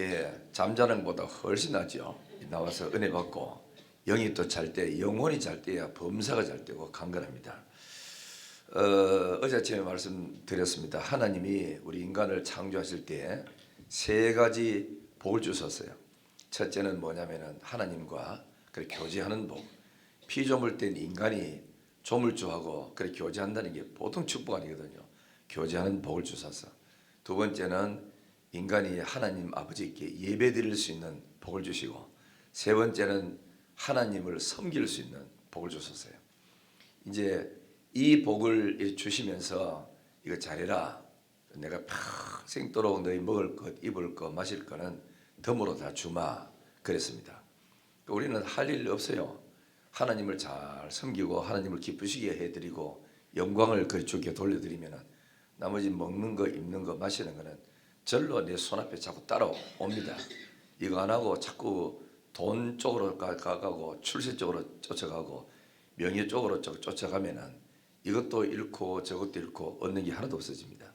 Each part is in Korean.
예, 잠자는 것보다 훨씬 낫죠. 나와서 은혜 받고 영이 또 잘 때, 영혼이 잘 때야 범사가 잘 되고 강건합니다. 어제 아침에 말씀드렸습니다. 하나님이 우리 인간을 창조하실 때 세 가지 복을 주셨어요. 첫째는 뭐냐면은 하나님과 그렇게 교제하는 복. 피조물된 인간이 조물주하고 그렇게 교제한다는 게 보통 축복 아니거든요. 교제하는 복을 주셔서. 두 번째는 인간이 하나님 아버지께 예배드릴 수 있는 복을 주시고, 세 번째는 하나님을 섬길 수 있는 복을 주셨어요. 이제 이 복을 주시면서 이거 잘해라. 내가 평생도록 너희 먹을 것, 입을 것, 마실 거는 덤으로 다 주마. 그랬습니다. 우리는 할 일 없어요. 하나님을 잘 섬기고 하나님을 기쁘시게 해드리고 영광을 그 주께 돌려드리면 나머지 먹는 거, 입는 거, 마시는 거는 절로 내 손앞에 자꾸 따라옵니다. 이거 안 하고 자꾸 돈 쪽으로 가고 출세 쪽으로 쫓아가고 명예 쪽으로 쫓아가면은 이것도 잃고 저것도 잃고 얻는 게 하나도 없어집니다.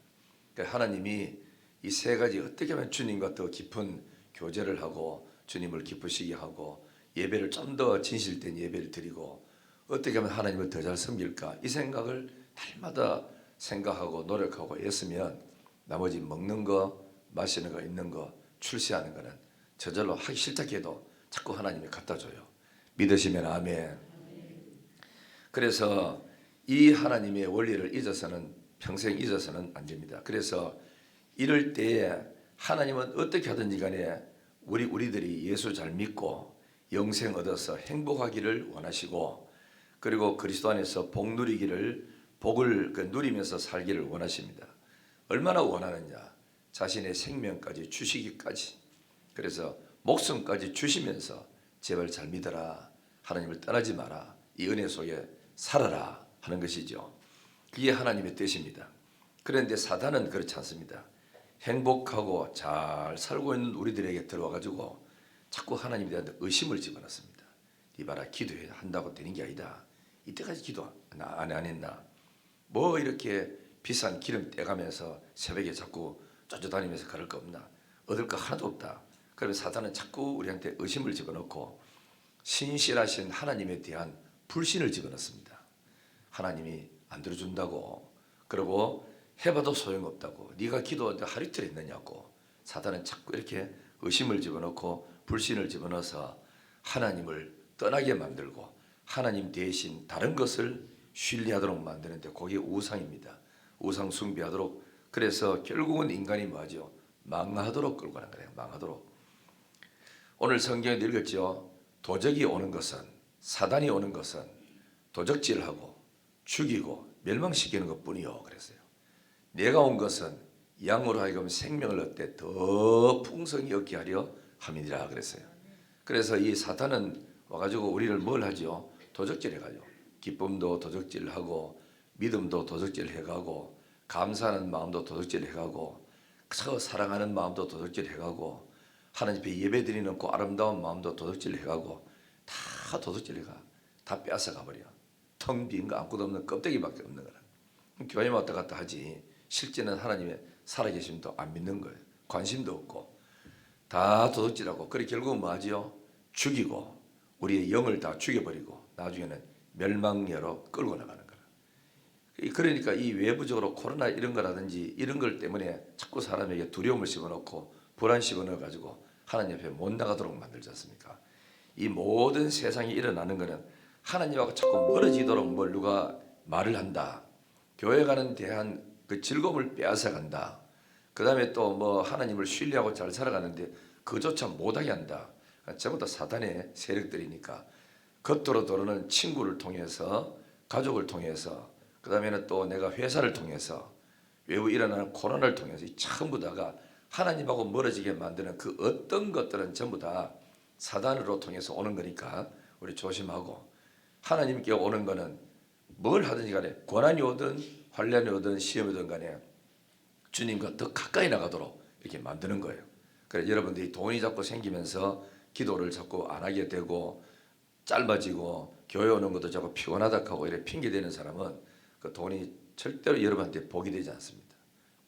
그러니까 하나님이 이 세 가지 어떻게 하면 주님과 더 깊은 교제를 하고 주님을 기쁘시게 하고 예배를 좀 더 진실된 예배를 드리고 어떻게 하면 하나님을 더 잘 섬길까, 이 생각을 날마다 생각하고 노력하고 애쓰면 나머지 먹는 거, 마시는 거, 입는 거, 출세하는 거는 저절로 하기 싫다 해도 자꾸 하나님이 갖다 줘요. 믿으시면 아멘. 그래서 이 하나님의 원리를 잊어서는, 평생 잊어서는 안 됩니다. 그래서 이럴 때에 하나님은 어떻게 하든지 간에 우리들이 예수 잘 믿고 영생 얻어서 행복하기를 원하시고, 그리고 그리스도 안에서 복 누리기를, 복을 누리면서 살기를 원하십니다. 얼마나 원하느냐? 자신의 생명까지 주시기까지. 그래서 목숨까지 주시면서 제발 잘 믿어라. 하나님을 떠나지 마라. 이 은혜 속에 살아라 하는 것이죠. 그게 하나님의 뜻입니다. 그런데 사단은 그렇지 않습니다. 행복하고 잘 살고 있는 우리들에게 들어와가지고 자꾸 하나님에 대한 의심을 집어넣습니다. 이봐라, 기도한다고 되는 게 아니다. 이때까지 기도 안 했나? 뭐 이렇게 비싼 기름 떼가면서 새벽에 자꾸 쫓아다니면서 그럴 거 없나? 얻을 거 하나도 없다. 그러면 사단은 자꾸 우리한테 의심을 집어넣고 신실하신 하나님에 대한 불신을 집어넣습니다. 하나님이 안 들어준다고, 그리고 해봐도 소용없다고, 네가 기도 하루 이틀 했느냐고. 사단은 자꾸 이렇게 의심을 집어넣고 불신을 집어넣어서 하나님을 떠나게 만들고 하나님 대신 다른 것을 신뢰하도록 만드는데, 그게 우상입니다. 우상 숭배하도록. 그래서 결국은 인간이 뭐하죠? 망하도록 끌고 가는 거예요. 망하도록. 오늘 성경에 읽었죠. 도적이 오는 것은, 사단이 오는 것은 도적질하고 죽이고 멸망시키는 것뿐이요 그랬어요. 내가 온 것은 양으로 하여금 생명을 얻되 더 풍성히 얻게 하려 함이니라 그랬어요. 그래서 이 사탄은 와가지고 우리를 뭘 하죠? 도적질해가지고 기쁨도 도적질하고 믿음도 도적질해가고 감사하는 마음도 도적질해가고 사랑하는 마음도 도적질해가고 하나님 앞에 예배드리는 그 아름다운 마음도 도둑질해가고 다 도둑질해가, 다 뺏어가버려. 텅 빈 거 아무것도 없는 껍데기밖에 없는 거라. 교회 왔다 갔다 하지 실제는 하나님의 살아계심도 안 믿는 거예요. 관심도 없고 다 도둑질하고, 그래 결국은 뭐하지요? 죽이고 우리의 영을 다 죽여버리고 나중에는 멸망여로 끌고 나가는 거라. 그러니까 이 외부적으로 코로나 이런 거라든지 이런 걸 때문에 자꾸 사람에게 두려움을 집어넣고 불안 집어넣어가지고 하나님 앞에 못 나가도록 만들지 않습니까? 이 모든 세상에 일어나는 것은 하나님하고 자꾸 멀어지도록 뭘 누가 말을 한다. 교회 가는 대한 그 즐거움을 빼앗아 간다. 그 다음에 또 뭐 하나님을 신뢰하고 잘 살아가는데 그조차 못하게 한다. 전부 다 사단의 세력들이니까 겉으로 드러는 친구를 통해서, 가족을 통해서, 그 다음에는 또 내가 회사를 통해서, 외부 일어나는 코로나를 통해서 이 전부 다가 하나님하고 멀어지게 만드는 그 어떤 것들은 전부 다 사단으로 통해서 오는 거니까 우리 조심하고, 하나님께 오는 거는 뭘 하든지 간에 고난이 오든 환난이 오든 시험이 오든 간에 주님과 더 가까이 나가도록 이렇게 만드는 거예요. 그래서 여러분들이 돈이 자꾸 생기면서 기도를 자꾸 안 하게 되고 짧아지고 교회 오는 것도 자꾸 피곤하다 하고 이렇게 핑계대는 사람은 그 돈이 절대로 여러분한테 복이 되지 않습니다.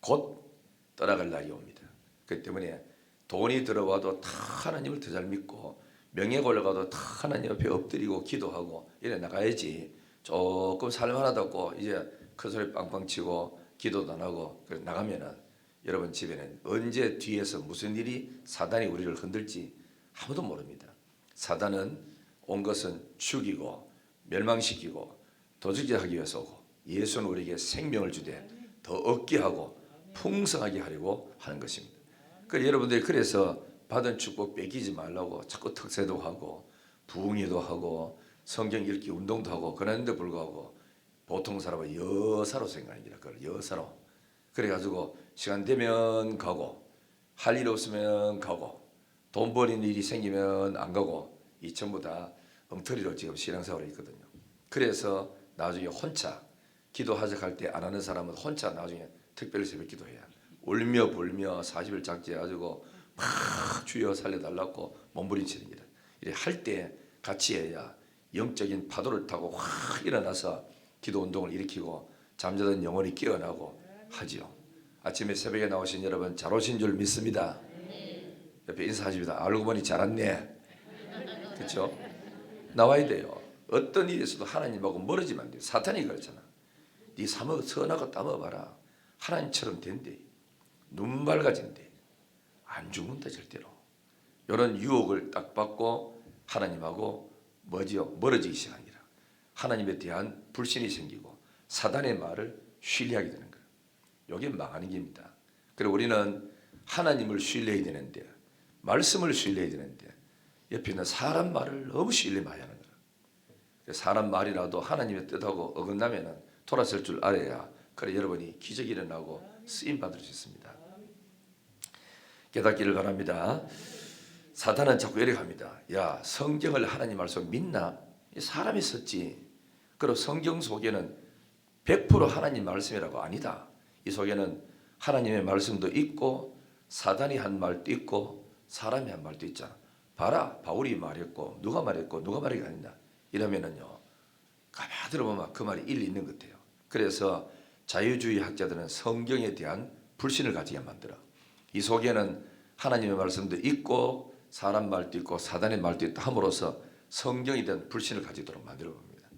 곧 떠나갈 날이 옵니다. 그렇기 때문에 돈이 들어와도 다 하나님을 더 잘 믿고 명예가 올라가도 다 하나님 앞에 엎드리고 기도하고 이래 나가야지. 조금 살만하다고 이제 큰 소리 빵빵 치고 기도도 안 하고 나가면은 여러분 집에는 언제 뒤에서 무슨 일이 사단이 우리를 흔들지 아무도 모릅니다. 사단은 온 것은 죽이고 멸망시키고 도둑질 하기 위해서 오고 예수는 우리에게 생명을 주되 더 얻게 하고 풍성하게 하려고 하는 것입니다. 여러분들이 그래서 받은 축복 뺏기지 말라고 자꾸 특세도 하고 부흥회도 하고 성경 읽기 운동도 하고 그러는데 불구하고 보통 사람은 여사로 생각하는 거라. 그걸 여사로. 그래가지고 시간 되면 가고 할 일 없으면 가고 돈 버리는 일이 생기면 안 가고 이 전부 다 엉터리로 지금 신앙생활을 있거든요. 그래서 나중에 혼자 기도 하작할 때 안 하는 사람은 혼자 나중에 특별히 새벽 기도해야 울며 불며 40일 작제해가지고 막 주여 살려달라고 몸부림치는 거다. 이래 할 때 같이 해야 영적인 파도를 타고 확 일어나서 기도 운동을 일으키고 잠자던 영혼이 깨어나고 하지요. 아침에 새벽에 나오신 여러분 잘 오신 줄 믿습니다. 옆에 인사하십니다. 알고 보니 잘 왔네. 그렇죠? 나와야 돼요. 어떤 일이 있어도 하나님하고 멀어지면 안 돼요. 사탄이 그렇잖아. 네 선하고 따먹어봐라. 하나님처럼 된대. 눈 밝아진대. 안 죽는다 절대로. 이런 유혹을 딱 받고 하나님하고 멀어지기 시작합니다. 하나님에 대한 불신이 생기고 사단의 말을 신뢰하게 되는 거예요. 이게 망하는 길입니다. 그리고 우리는 하나님을 신뢰해야 되는데 말씀을 신뢰해야 되는데 옆에 있는 사람 말을 너무 신뢰 많이 하는 거예요. 사람 말이라도 하나님의 뜻하고 어긋나면 돌아설 줄 알아야 그래 여러분이 기적이 일어나고 쓰임 받을 수 있습니다. 깨닫기를 바랍니다. 사탄은 자꾸 이렇게 합니다. 야, 성경을 하나님 말씀 믿나? 사람이 썼지. 그리고 성경 속에는 100% 하나님 말씀이라고 아니다. 이 속에는 하나님의 말씀도 있고 사단이 한 말도 있고 사람이 한 말도 있잖아. 봐라, 바울이 말했고 누가 말했고 누가 말이 아니다. 이러면은요, 가만히 들어보면 그 말이 일리 있는 것 같아요. 그래서 자유주의 학자들은 성경에 대한 불신을 가지게 만들어. 이 속에는 하나님의 말씀도 있고 사람 말도 있고 사단의 말도 있다 함으로써 성경에 대한 불신을 가지도록 만들어 봅니다.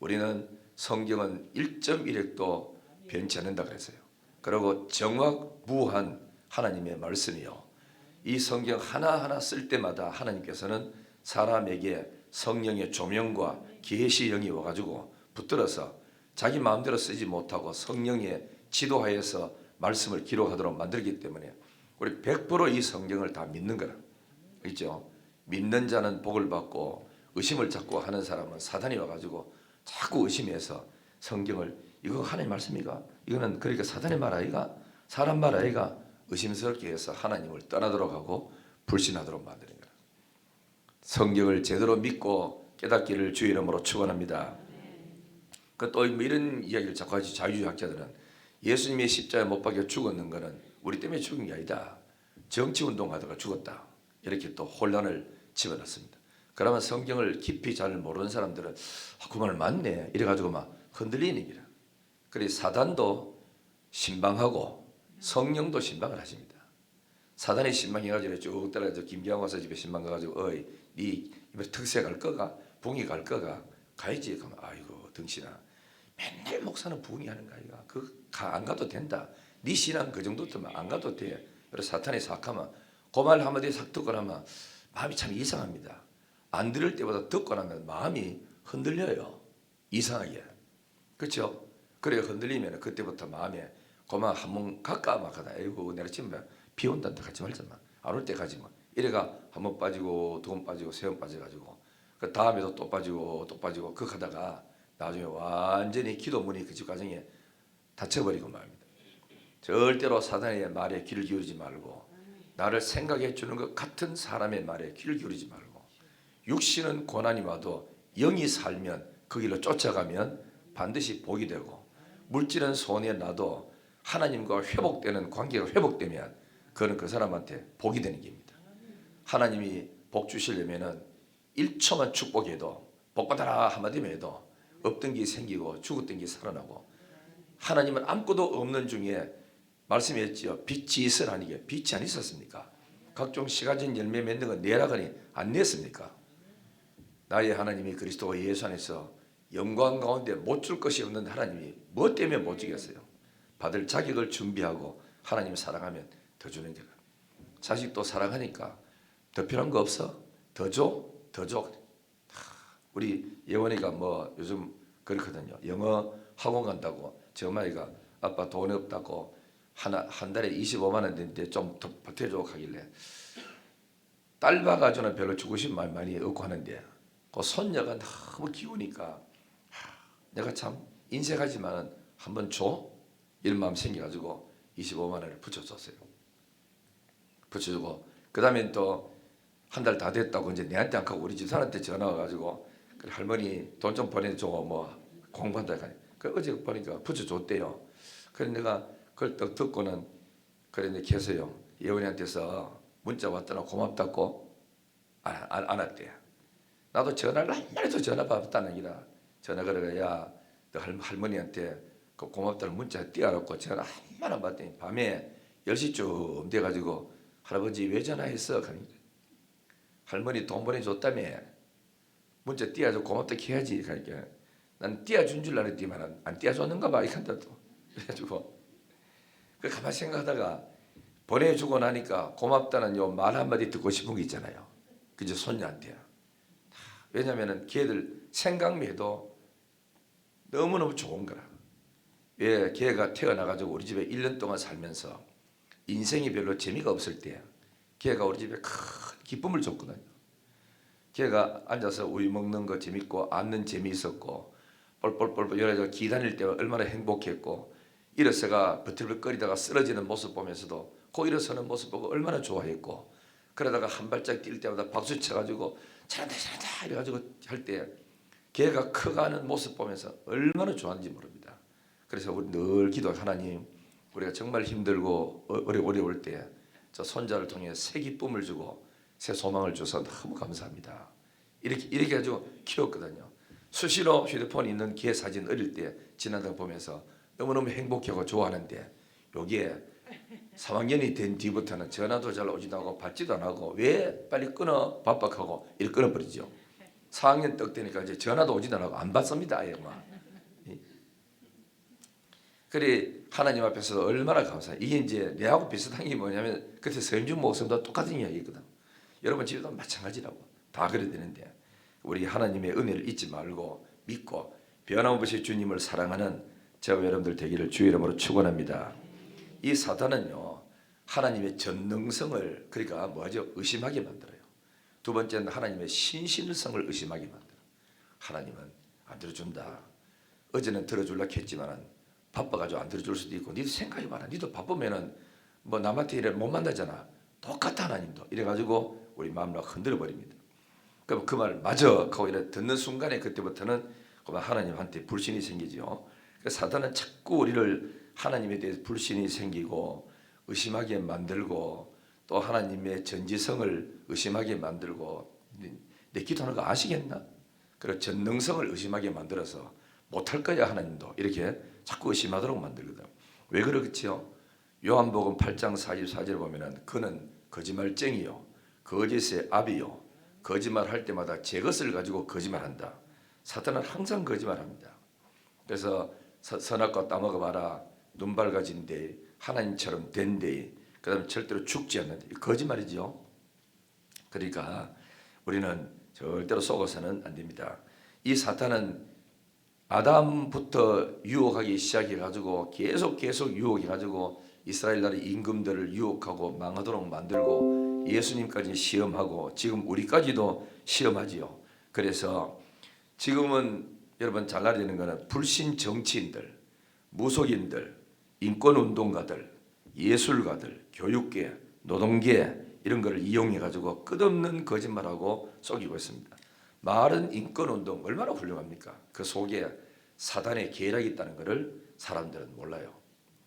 우리는 성경은 1.1핵도 변치 않는다 그랬어요. 그리고 정확무한 하나님의 말씀이요. 이 성경 하나하나 쓸 때마다 하나님께서는 사람에게 성령의 조명과 계시 영이 와가지고 붙들어서 자기 마음대로 쓰지 못하고 성령의 지도하에서 말씀을 기록하도록 만들기 때문에 우리 100% 이 성경을 다 믿는 거라. 있죠? 믿는 자는 복을 받고 의심을 자꾸 하는 사람은 사단이 와가지고 자꾸 의심해서 성경을 이거 하나님 말씀이가? 이거는 그러니까 사단의 말 아이가? 사람 말 아이가? 의심스럽게 해서 하나님을 떠나도록 하고 불신하도록 만드는 거라. 성경을 제대로 믿고 깨닫기를 주의 이름으로 축원합니다. 또 이런 이야기를 자꾸 하지. 자유주의 학자들은 예수님이 십자가에 못 박혀 죽었는 것은 우리 때문에 죽은 게 아니다. 정치운동하다가 죽었다. 이렇게 또 혼란을 집어넣습니다. 그러면 성경을 깊이 잘 모르는 사람들은 그 말 맞네 이래가지고 막 흔들리는 거라. 그래서 사단도 신방하고 성령도 신방을 하십니다. 사단이 신방해가지고 쭉 따라가지고 김기환 와서 집에 신방 가가지고 어이 네 이번에 특세 갈 거가 붕이 갈 거가 가야지. 그러면 아이고 덩신아 맨날 목사는 붕이 하는 거 아이가 안 가도 된다. 네 신앙 그 정도면 안 가도 돼. 그래서 사탄이 삭하면 그 말 한마디 싹 듣고 나면 마음이 참 이상합니다. 안 들을 때보다 듣고 나면 마음이 흔들려요. 이상하게. 그렇죠? 그래 흔들리면 그때부터 마음에 그만 한번 갈까 막하다. 아이고 내가 지금 비 온단다 가지 말자만. 안 올 때 가지 뭐. 이래가 한 번 빠지고 두 번 빠지고 세 번 빠져가지고 그 다음에도 또 빠지고 또 빠지고 그 하다가 나중에 완전히 기도문이 그 집 과정에 닫혀버리고 말입니다. 절대로 사단의 말에 귀를 기울이지 말고 나를 생각해 주는 것 같은 사람의 말에 귀를 기울이지 말고 육신은 고난이 와도 영이 살면 그 길로 쫓아가면 반드시 복이 되고 물질은 손해 나도 하나님과 회복되는 관계가 회복되면 그는 그 사람한테 복이 되는 겁니다. 하나님이 복 주시려면은 1초만 축복해도 복 받아라 한마디만 해도 없던 게 생기고 죽었던 게 살아나고 하나님은 아무것도 없는 중에 말씀했지요. 빛이 있으라니 게 빛이 안 있었습니까? 각종 씨가진 열매 맺는 건 내라 그니 안 냈습니까? 나의 하나님이 그리스도 예수 안에서 영광 가운데 못 줄 것이 없는 하나님이 뭐 때문에 못 주겠어요? 받을 자격을 준비하고 하나님을 사랑하면 더 주는 거라. 자식도 사랑하니까 더 필요한 거 없어? 더 줘? 더 줘. 우리 예원이가 뭐 요즘 그렇거든요. 영어 학원 간다고 저 엄마가 아빠 돈 없다고 한 달에 25만 원 되는데 좀 더 보태줘 하길래 딸 봐가지고는 별로 주고 싶은 마음이 많이 없고 하는데 그 손녀가 너무 키우니까 내가 참 인색하지만 한번 줘? 이런 마음 생겨가지고 25만 원을 붙여줬어요. 붙여주고 그 다음에 또 한 달 다 됐다고 이제 내한테 안 가고 우리 집사람한테 전화 와가지고 할머니 돈 좀 보내줘 뭐 공부한다 하니 그 어제 보니까 붙여줬대요. 그래서 내가 그걸 딱 듣고는 그래 이제 계세요. 예원이한테서 문자 왔더나 고맙다고 안 왔대. 나도 전화를 한 마리도 전화 받았다는 얘기라 전화 걸어가 너 할머니한테 그 고맙다는 문자 띄워놓고 전화 한 마리 안 받더니 밤에 10시쯤 돼가지고 할아버지 왜 전화했어? 그러니까 할머니 돈 보내줬다며 문자 띄워줘 고맙다 해야지. 그러니까 난 띄워준 줄 알았지만 안 띄워줬는가 봐 이칸다 또 그래가지고 그 가만히 생각하다가 보내주고 나니까 고맙다는 요 말 한마디 듣고 싶은 게 있잖아요. 그저 손녀한테. 왜냐면은 걔들 생각만 해도 너무너무 좋은 거라. 왜 걔가 태어나가지고 우리 집에 1년 동안 살면서 인생이 별로 재미가 없을 때 걔가 우리 집에 큰 기쁨을 줬거든요. 걔가 앉아서 우유 먹는 거 재밌고 앉는 재미있었고 뻘뻘뻘뻘 열어서 기 다닐 때 얼마나 행복했고 일어서가 버틀버틀거리다가 쓰러지는 모습 보면서도 그 일어서는 모습 보고 얼마나 좋아했고 그러다가 한 발짝 뛸 때마다 박수 쳐가지고 잘한다 잘한다 이래가지고 할 때 걔가 커가는 모습 보면서 얼마나 좋아하는지 모릅니다. 그래서 우리 늘 기도해 하나님 우리가 정말 힘들고 어려울 때 저 손자를 통해 새 기쁨을 주고 새 소망을 줘서 너무 감사합니다. 이렇게 가지고 키웠거든요. 수시로 휴대폰이 있는 걔 사진 어릴 때 지나다 보면서 너무너무 행복하고 좋아하는데 여기에 3학년이 된 뒤부터는 전화도 잘 오지도 않고 받지도 안 하고 왜 빨리 끊어 바빠하고 이렇게 끊어버리죠. 4학년 떡 되니까 이제 전화도 오지도 않고 안 받습니다. 아예 막. 그래 하나님 앞에서 얼마나 감사해. 이게 이제 내하고 비슷한 게 뭐냐면 그때 서임준 목사님도 똑같은 이야기거든. 여러분 집에도 마찬가지라고 다 그래야 되는데 우리 하나님의 은혜를 잊지 말고 믿고 변함없이 주님을 사랑하는 저와 여러분들 되기를 주의 이름으로 축원합니다. 이 사단은요 하나님의 전능성을 그러니까 뭐하죠? 의심하게 만들어요. 두 번째는 하나님의 신실성을 의심하게 만들어. 하나님은 안 들어준다. 어제는 들어줄라 했지만은 바빠가지고 안 들어줄 수도 있고 니도 생각해봐라. 니도 바쁘면은 뭐 남한테 이래 못 만나잖아. 똑같아 하나님도. 이래가지고 우리 마음을 흔들어 버립니다. 그럼 그 말 맞아 하고 이래 듣는 순간에 그때부터는 하나님한테 불신이 생기죠. 사단은 자꾸 우리를 하나님에 대해서 불신이 생기고 의심하게 만들고 또 하나님의 전지성을 의심하게 만들고 내 기도하는 거 아시겠나? 그리고 전능성을 의심하게 만들어서 못할 거야 하나님도 이렇게 자꾸 의심하도록 만들거든. 왜 그렇지요? 요한복음 8장 44절에 보면은 그는 거짓말쟁이요 거짓의 아비요 거짓말할 때마다 제 것을 가지고 거짓말한다. 사탄은 항상 거짓말합니다. 그래서 선악과 따먹어봐라 눈 밝아진대 하나님처럼 된대 그 다음에 절대로 죽지 않는데 거짓말이죠. 그러니까 우리는 절대로 속아서는 안 됩니다. 이 사탄은 아담부터 유혹하기 시작해가지고 계속 유혹해가지고 이스라엘 나라의 임금들을 유혹하고 망하도록 만들고 예수님까지 시험하고 지금 우리까지도 시험하지요. 그래서 지금은 여러분 잘 알아야 되는 것은 불신 정치인들, 무속인들, 인권운동가들, 예술가들, 교육계, 노동계 이런 것을 이용해가지고 끝없는 거짓말하고 속이고 있습니다. 말은 인권운동 얼마나 훌륭합니까? 그 속에 사단의 계략이 있다는 것을 사람들은 몰라요.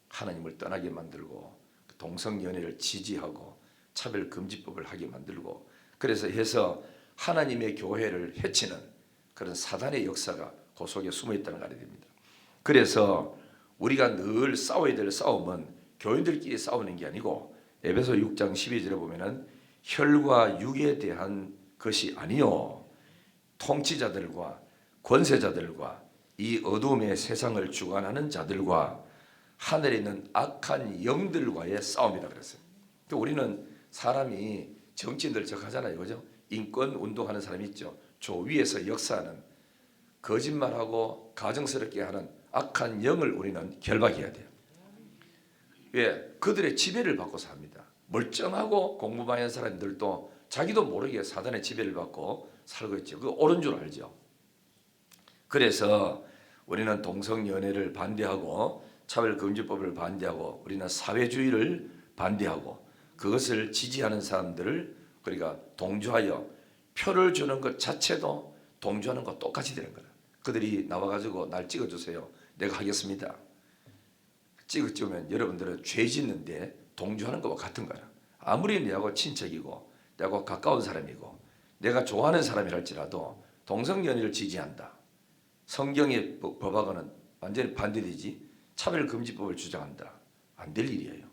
하나님을 떠나게 만들고 동성연애를 지지하고 차별금지법을 하게 만들고 그래서 해서 하나님의 교회를 해치는 그런 사단의 역사가 그 속에 숨어있다는 걸 알아야 됩니다. 그래서 우리가 늘 싸워야 될 싸움은 교인들끼리 싸우는 게 아니고 에베소 6장 12절에 보면은 혈과 육에 대한 것이 아니요 통치자들과 권세자들과 이 어둠의 세상을 주관하는 자들과 하늘에 있는 악한 영들과의 싸움이다 그랬어요. 우리는 사람이 정치인들 적하잖아요, 그죠? 인권 운동하는 사람이 있죠. 저 위에서 역사하는 거짓말하고 가정스럽게 하는 악한 영을 우리는 결박해야 돼요. 왜? 그들의 지배를 받고 삽니다. 멀쩡하고 공부 많이 하는 사람들도 자기도 모르게 사단의 지배를 받고 살고 있죠. 그거 옳은 줄 알죠. 그래서 우리는 동성연애를 반대하고 차별금지법을 반대하고 우리는 사회주의를 반대하고 그것을 지지하는 사람들을 그러니까 동조하여 표를 주는 것 자체도 동조하는 것 똑같이 되는 거예요. 그들이 나와가지고 날 찍어주세요. 내가 하겠습니다. 찍으면 여러분들은 죄 짓는데 동조하는 것과 같은 거야. 아무리 내하고 친척이고 내하고 가까운 사람이고 내가 좋아하는 사람이랄지라도 동성연애를 지지한다. 성경의 법하고는 완전히 반대되지. 차별금지법을 주장한다. 안 될 일이에요.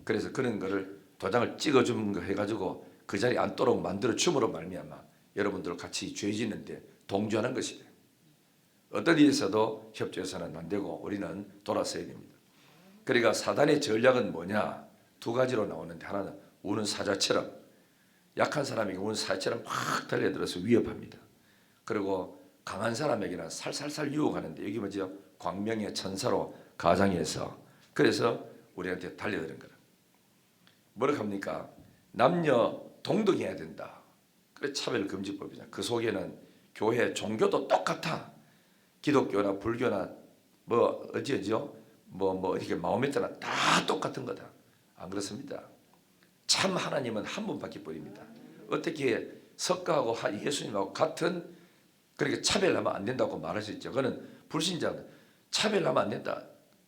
그래서 그런 거를 도장을 찍어주는 거 해가지고 그 자리에 앉도록 만들어 줌으로 말미암아 여러분들 같이 죄 짓는데 동조하는 것이다. 어떤 일에서도 협조해서는 안 되고 우리는 돌아서야 됩니다. 그러니까 사단의 전략은 뭐냐? 두 가지로 나오는데 하나는 우는 사자처럼 약한 사람에게 우는 사자처럼 막 달려들어서 위협합니다. 그리고 강한 사람에게는 살살살 유혹하는데 여기 뭐죠? 광명의 천사로 가장해서 그래서 우리한테 달려드는 거라. 뭐라고 합니까? 남녀 동등해야 된다. 그래 차별금지법이잖아. 그 속에는 교회 종교도 똑같아. 기독교나 불교나 뭐 어디죠? 뭐 이렇게 마호메트나 다 똑같은 거다. 안 그렇습니다. 참 하나님은 한 분밖에 뿐입니다. 어떻게 석가하고 예수님하고 같은 그렇게 차별하면 안 된다고 말할 수 있죠. 그거는 불신자는 차별하면 안 된다.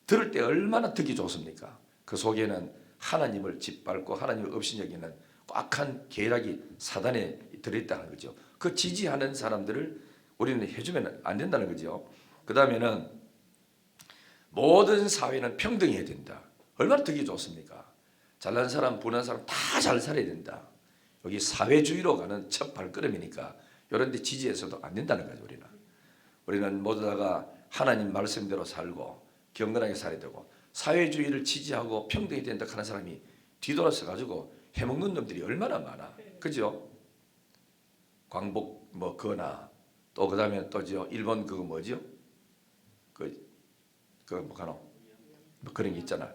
들을 때 얼마나 듣기 좋습니까? 그 속에는 하나님을 짓밟고 하나님을 없인 여기는 악한 계략이 사단에 들어있다는 거죠. 그 지지하는 사람들을 우리는 해주면 안 된다는 거죠. 그 다음에는 모든 사회는 평등해야 된다. 얼마나 듣기 좋습니까? 잘난 사람, 불난 사람 다 잘 살아야 된다. 여기 사회주의로 가는 첫 발걸음이니까 이런 데 지지해서도 안 된다는 거죠. 우리는 모두 다가 하나님 말씀대로 살고 경건하게 살아야 되고 사회주의를 지지하고 평등해야 된다 하는 사람이 뒤돌아서 가지고 해먹는 놈들이 얼마나 많아. 그죠? 광복 뭐 거나 또 그다음에 또죠 일본 그거 뭐죠? 뭐 가노? 뭐 그런 게 있잖아.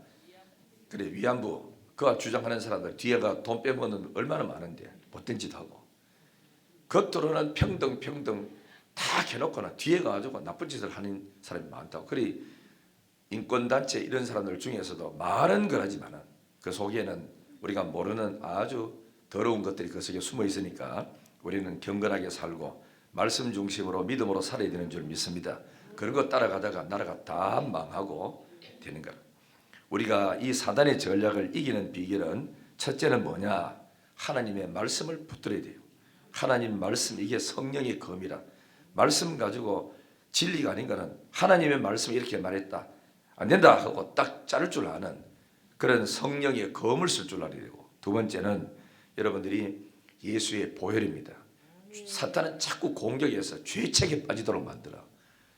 그래 위안부 그가 주장하는 사람들 뒤에가 돈 빼먹는 얼마나 많은데 못된 짓 하고 겉으로는 평등 다 해놓거나 뒤에 가지고 나쁜 짓을 하는 사람이 많다고. 그래 인권단체 이런 사람들 중에서도 말은 그러지만은 그 속에는 우리가 모르는 아주 더러운 것들이 그 속에 숨어 있으니까 우리는 경건하게 살고 말씀 중심으로 믿음으로 살아야 되는 줄 믿습니다. 그런 거 따라가다가 나라가 다 망하고 되는 거야. 우리가 이 사단의 전략을 이기는 비결은 첫째는 뭐냐? 하나님의 말씀을 붙들어야 돼요. 하나님 말씀 이게 성령의 검이라. 말씀 가지고 진리가 아닌 거는 하나님의 말씀이 이렇게 말했다. 안 된다 하고 딱 자를 줄 아는 그런 성령의 검을 쓸 줄 알아야 되고 두 번째는 여러분들이 예수의 보혈입니다. 사탄은 자꾸 공격해서 죄책에 빠지도록 만들어.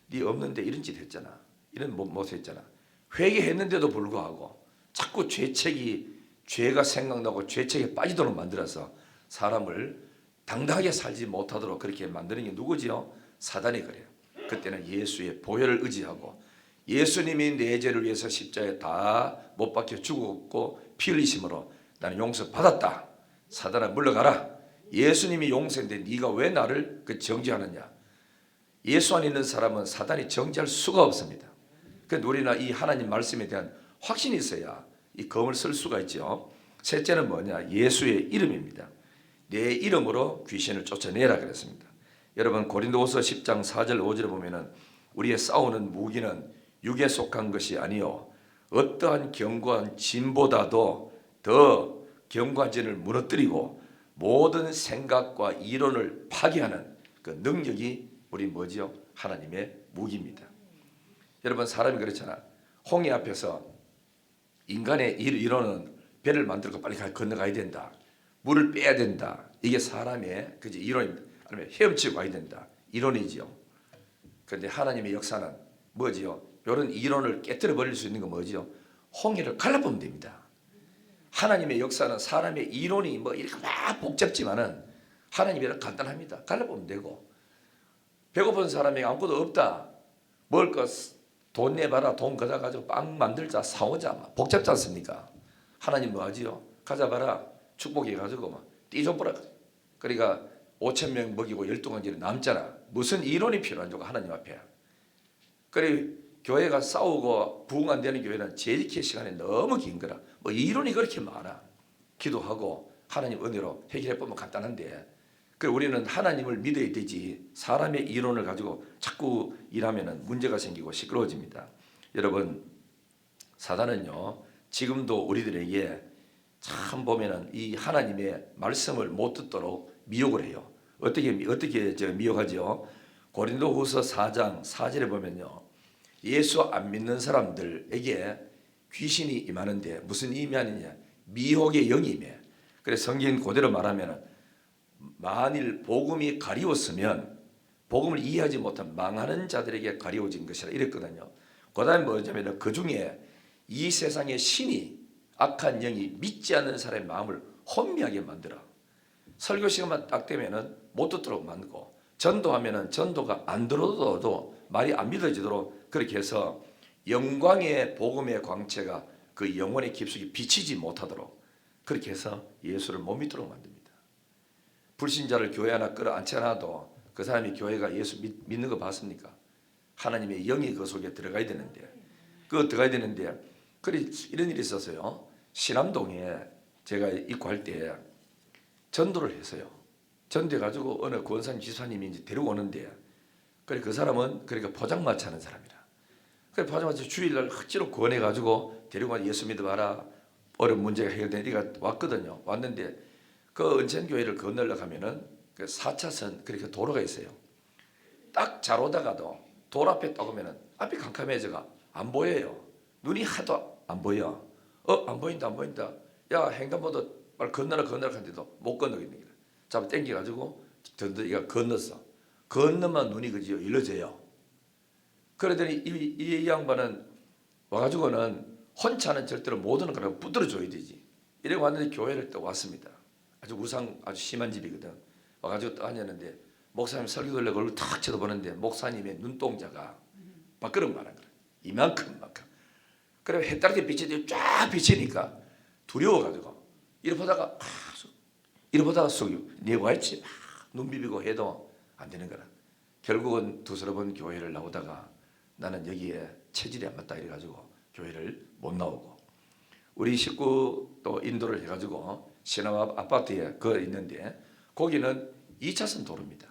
네 없는데 이런 짓 했잖아. 이런 못 했잖아. 회개했는데도 불구하고 자꾸 죄가 생각나고 죄책에 빠지도록 만들어서 사람을 당당하게 살지 못하도록 그렇게 만드는 게 누구지요? 사단이 그래요. 그때는 예수의 보혈을 의지하고 예수님이 내 죄를 위해서 십자가에 다 못 박혀 죽었고 피 흘리심으로 나는 용서받았다. 사단아 물러가라. 예수님이 용서인데 네가 왜 나를 정죄하느냐. 예수 안에 있는 사람은 사단이 정죄할 수가 없습니다. 그런데 우리는 이 하나님 말씀에 대한 확신이 있어야 이 검을 쓸 수가 있죠. 셋째는 뭐냐? 예수의 이름입니다. 내 이름으로 귀신을 쫓아내라 그랬습니다. 여러분 고린도후서 10장 4절 5절에 보면은 우리의 싸우는 무기는 육에 속한 것이 아니요 어떠한 견고한 진보다도 더 견고한 진을 무너뜨리고 모든 생각과 이론을 파괴하는 그 능력이 우리 뭐지요? 하나님의 무기입니다. 여러분 사람이 그렇잖아. 홍해 앞에서 인간의 이론은 배를 만들고 빨리 건너가야 된다. 물을 빼야 된다. 이게 사람의 그지 이론입니다. 아니면 헤엄치고 와야 된다. 이론이지요. 그런데 하나님의 역사는 뭐지요? 이런 이론을 깨뜨려 버릴 수 있는 건 뭐지요? 홍해를 갈라보면 됩니다. 하나님의 역사는 사람의 이론이 뭐 이렇게 막 복잡지만은 하나님이란 간단합니다. 갈라보면 되고, 배고픈 사람이 아무것도 없다. 먹을 거 돈 내봐라. 돈 가져 가지고 빵 만들자, 사오자. 복잡지 않습니까? 하나님 뭐 하지요? 가져봐라. 축복해 가지고 막 띠좀 뿌라. 그러니까 5,000명 먹이고 12가지는 남잖아. 무슨 이론이 필요한 줄 하나님 앞에. 그래 교회가 싸우고 부흥 안 되는 교회는 재직의 시간이 너무 긴 거라. 뭐 이론이 그렇게 많아. 기도하고 하나님 은혜로 해결해 보면 간단한데, 그 우리는 하나님을 믿어야 되지 사람의 이론을 가지고 자꾸 일하면은 문제가 생기고 시끄러워집니다. 여러분, 사단은요 지금도 우리들에게 참 보면은 이 하나님의 말씀을 못 듣도록 미혹을 해요. 어떻게 미혹하죠? 고린도후서 4장 4절에 보면요, 예수 안 믿는 사람들에게 귀신이 임하는데 무슨 힘이 아니냐? 미혹의 영이 임해. 그래서 성경 그대로 말하면 만일 복음이 가리웠으면 복음을 이해하지 못한 망하는 자들에게 가리워진 것이라 이랬거든요. 그 다음에 뭐냐면 그 중에 이 세상의 신이 악한 영이 믿지 않는 사람의 마음을 혼미하게 만들어. 설교 시간만 딱 되면은 못 듣도록 만들고, 전도하면은 전도가 안 들어도 말이 안 믿어지도록 그렇게 해서 영광의 복음의 광채가 그 영혼의 깊숙이 비치지 못하도록 그렇게 해서 예수를 못 믿도록 만듭니다. 불신자를 교회 하나 끌어안혀놔도 그 사람이 교회가 예수 믿는 거 봤습니까? 하나님의 영이 그 속에 들어가야 되는데, 그거 들어가야 되는데, 그래 이런 일이 있었어요. 신암동에 제가 입구할 때 전도를 했어요. 전도해가지고 어느 권사님 지사님이 이제 데리고 오는데, 그래 그 사람은 그러니까 포장마차 하는 사람이라. 그래 포장마차 주일날 억지로 권해가지고 데리고 와 예수 믿어봐라. 어려운 문제가 해결되니까 왔거든요. 왔는데 그 은천교회를 건너려고 하면은 그 4차선 그렇게 도로가 있어요. 딱 잘 오다가도 돌 앞에 딱 오면은 앞이 캄캄해져가 안 보여요. 눈이 하도 안 보여. 안 보인다, 안 보인다. 야, 횡단보도 빨리 건너라 하는데도 못 건너겠는 거야. 잡아 당겨가지고 던더기가 건넜어. 건너면 눈이 그지요 일러져요. 그러더니 이 양반은 와가지고는 혼자는 절대로 못 오는 거라고 붙들어줘야 되지. 이래 왔는데 교회를 또 왔습니다. 아주 우상 아주 심한 집이거든. 와가지고 또 앉았는데 목사님 설교 들려고 얼굴 탁 쳐다보는데 목사님의 눈동자가 밖으로 말한 거야. 이만큼. 그래 해따르게 빛이 쫙 비치니까 두려워가지고 이래 보다가 쑥 내가 했지 눈 비비고 해도 안 되는 거라. 결국은 두서러 번 교회를 나오다가 나는 여기에 체질이 안 맞다 이래가지고 교회를 못 나오고, 우리 식구 또 인도를 해가지고 신암 아파트에 그 있는데 거기는 2차선 도로입니다.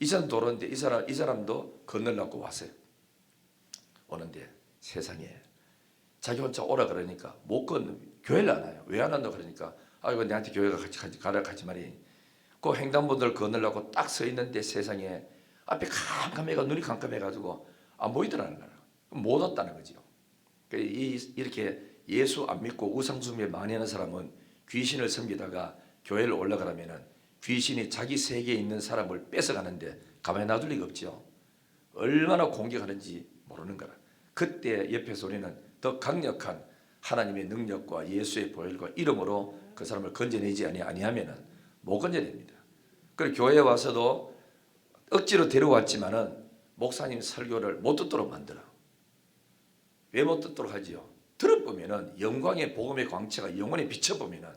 2차선 도로인데 이 사람도 건너려고 왔어요. 오는데 세상에 자기 혼자 오라 그러니까 못 건너. 교회를 안 와요. 왜 안 한다 그러니까 이거 내한테 교회가 같이 가라 같이 말이. 그 횡단보도를 건너려고 딱 서 있는데 세상에 앞에 캄캄해가 눈이 캄캄해가지고 안 보이더라는 거야. 못 왔다는 거죠. 이렇게 예수 안 믿고 우상숭배 많이 하는 사람은 귀신을 섬기다가 교회를 올라가려면은 귀신이 자기 세계에 있는 사람을 뺏어가는데 가만히 놔둘 리가 없죠. 얼마나 공격하는지 모르는 거라. 그때 옆에서 우리는 더 강력한 하나님의 능력과 예수의 보혈과 이름으로 그 사람을 건져내지 아니하면은 못 건져냅니다. 그리고 교회에 와서도 억지로 데려왔지만은 목사님 설교를 못 듣도록 만들어. 왜 못 듣도록 하지요? 들어보면은 영광의 복음의 광채가 영혼에 비춰보면은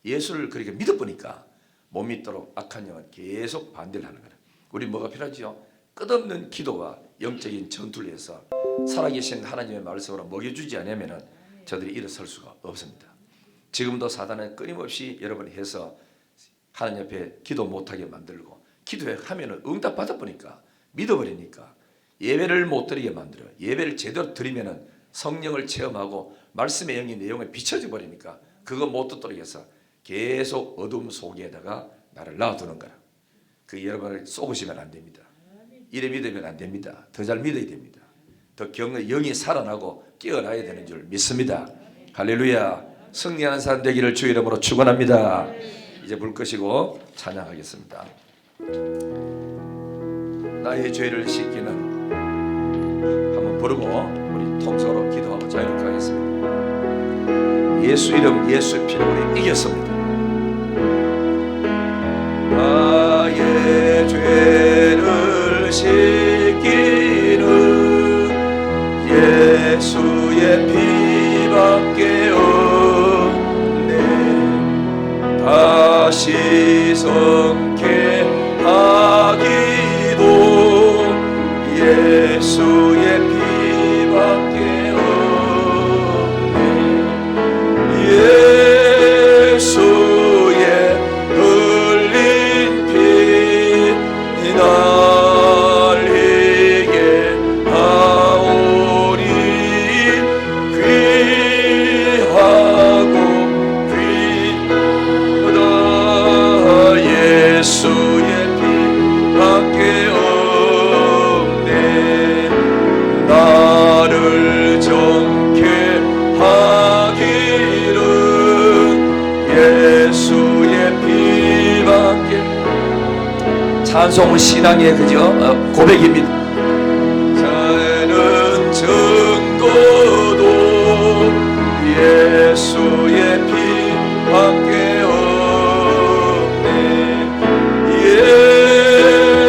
예수를 그렇게 믿어보니까 못 믿도록 악한 영은 계속 반대를 하는 거예요. 우리 뭐가 필요하지요? 끝없는 기도와 영적인 전투를 해서 살아계신 하나님의 말씀으로 먹여주지 않으면은 저들이 일어설 수가 없습니다. 지금도 사단은 끊임없이 여러분이 해서 하나님 앞에 기도 못하게 만들고, 기도하면은 응답 받아보니까 믿어버리니까 예배를 못 드리게 만들어요. 예배를 제대로 드리면은 성령을 체험하고 말씀의 영이 내용에 비춰져 버리니까 그거 못 듣도록 해서 계속 어둠 속에다가 나를 놔두는 거라. 그 여러분을 쏘으시면 안 됩니다. 이래 믿으면 안 됩니다. 더 잘 믿어야 됩니다. 더 영이 살아나고 깨어나야 되는 줄 믿습니다. 할렐루야. 승리하는 사람 되기를 주 이름으로 축원합니다. 이제 불 끄시고 찬양하겠습니다. 나의 죄를 씻기는 한번 부르고 우리 통성으로 기도하고 자유롭게 하겠습니다. 예수 이름 예수 피로 우리 이겼습니다. 나의 죄를 씻기는 예수의 피밖에 없네. 다시 성케 하기도 예수의 피밖에 없네. 예수의 흘린 피 날 희게 하오니 귀하고 귀하다. 예수의 피밖에 없네. 나를 정케 하기를 예수의 피밖에. 찬송은 신앙의 그저 고백입니다. 자는 증거도 예수의 피밖에 없네.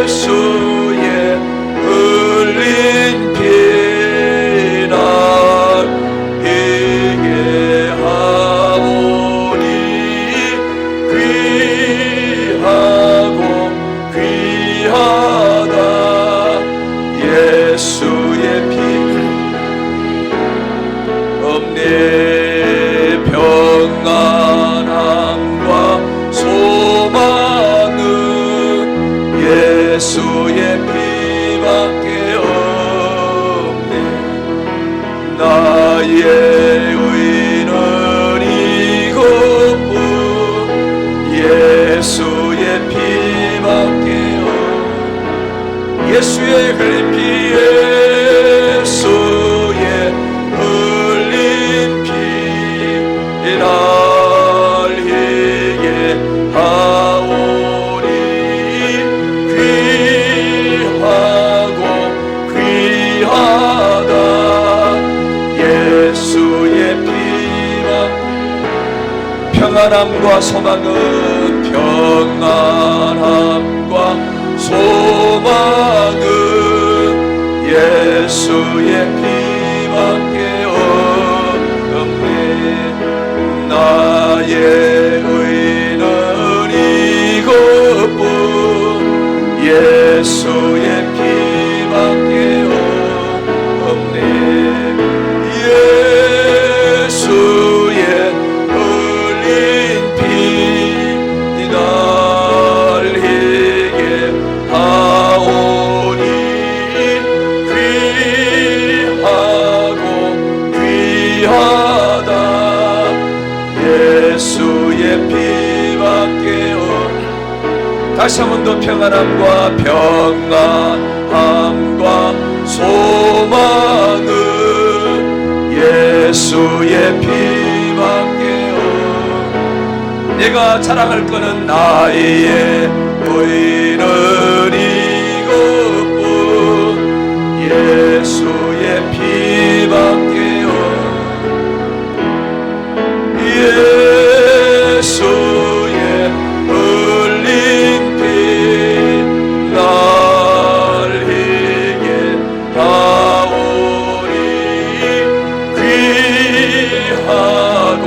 예수의 흘린 피 날 희게 하오니 귀하고 귀하다. 예수의 피 없네. 평안함과 소망은 예수의 피밖에 없네. 나의 의는 이것뿐 예수의 피밖에 없네. 예수의 흘린 피 예수의 흘린 피 날 희게 하오니 귀하고 귀하다. 예수의 피가 평안함과 소망은 평안함과 소망은 예수의 피밖에 없네. 나의 의는 이것뿐 예수의 피밖에 없네. 예수의 흘린 피 날 희게 하오니 귀하고 귀하다. 예수의 피밖에 없네. 다시 한 번 더 평안함과 소망은 예수의 피밖에 없네. 내가 자랑할 것은 나의 의는 이것뿐 예수의 피밖에 없네. 예수의 흘린 피 날 희게 하오니 귀하고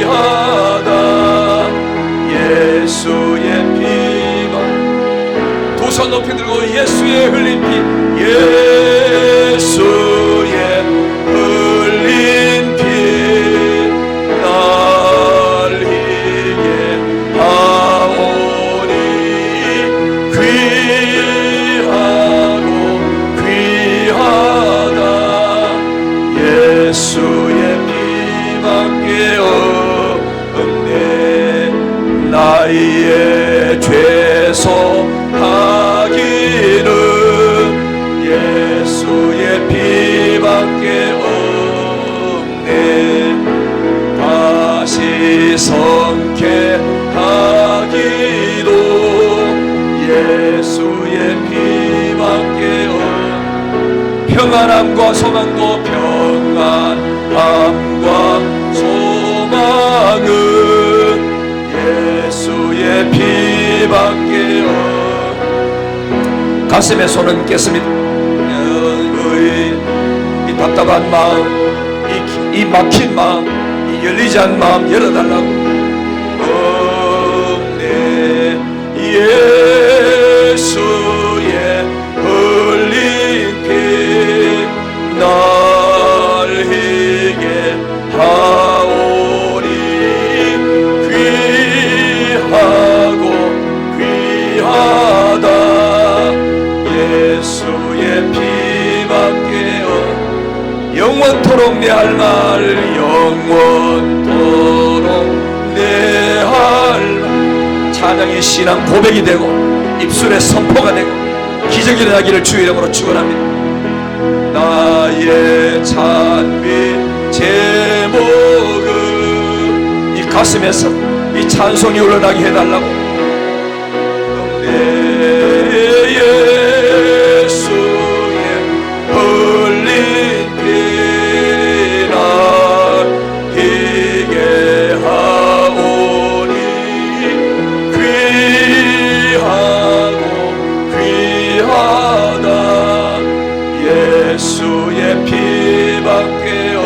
귀하다. 예수의 피가 두 손 높이 들고 예수의 흘린 피 예수의 흘린 피 날 희게 하오니 귀하고 귀하다. 예수의 피밖에 없네. 나의 죄송하기는 예수의 피밖에 없네. 다시 성케 평안함과 소망도 평안함과 소망은 예수의 피밖에 가슴에 손은 깼습니다. 이 답답한 마음, 이 막힌 마음, 이 열리지 않은 마음 열어달라고. 내 예수의 흘린 피 날 희게 하오니 귀하고 귀하다. 예수의 피밖에요 영원토록 내 할 말, 영원토록 내 할 말. 찬양의 신앙 고백이 되고 입술의 선포가 되고 기적이 일어나기를 주의 이름으로 축원합니다. 나의 찬미 제목은 이 가슴에서 이 찬송이 흘러나게 해달라고. 내 예수의 흘린 피 날 희게 하오니 귀하고 귀하다. 예수의 피밖에요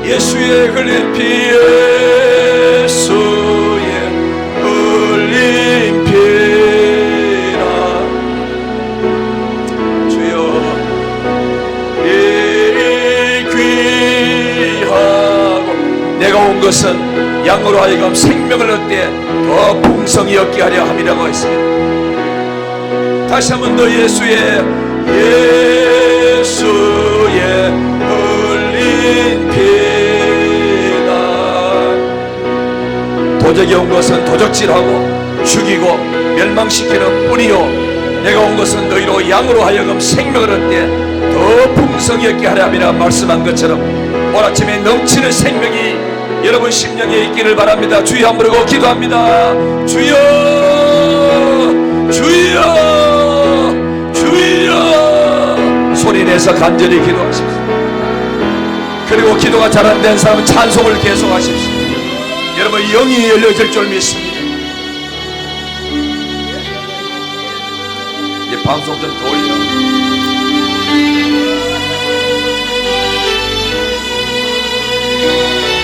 예수의 흘린 피 예수의 흘린 피라. 주여 이 귀하고 내가 온 것은 양으로 하여금 생명을 얻되 더 풍성히 얻게 하려 함이라고 했습니다. 다시 한번 더 예수의 흘린 피다. 도적이 온 것은 도적질하고 죽이고 멸망시키는 뿐이요 내가 온 것은 너희로 양으로 하여금 생명을 얻되 더 풍성히 얻게 하려 함이라 말씀한 것처럼 오늘 아침에 넘치는 생명이 여러분 심령에 있기를 바랍니다. 주여 한 번 부르고 기도합니다. 주여 주여 주여 소리내서 간절히 기도하십시오. 그리고 기도가 잘 안 된 사람은 찬송을 계속하십시오. 여러분 영이 열려질 줄 믿습니다. 이제 방송 좀 돌려.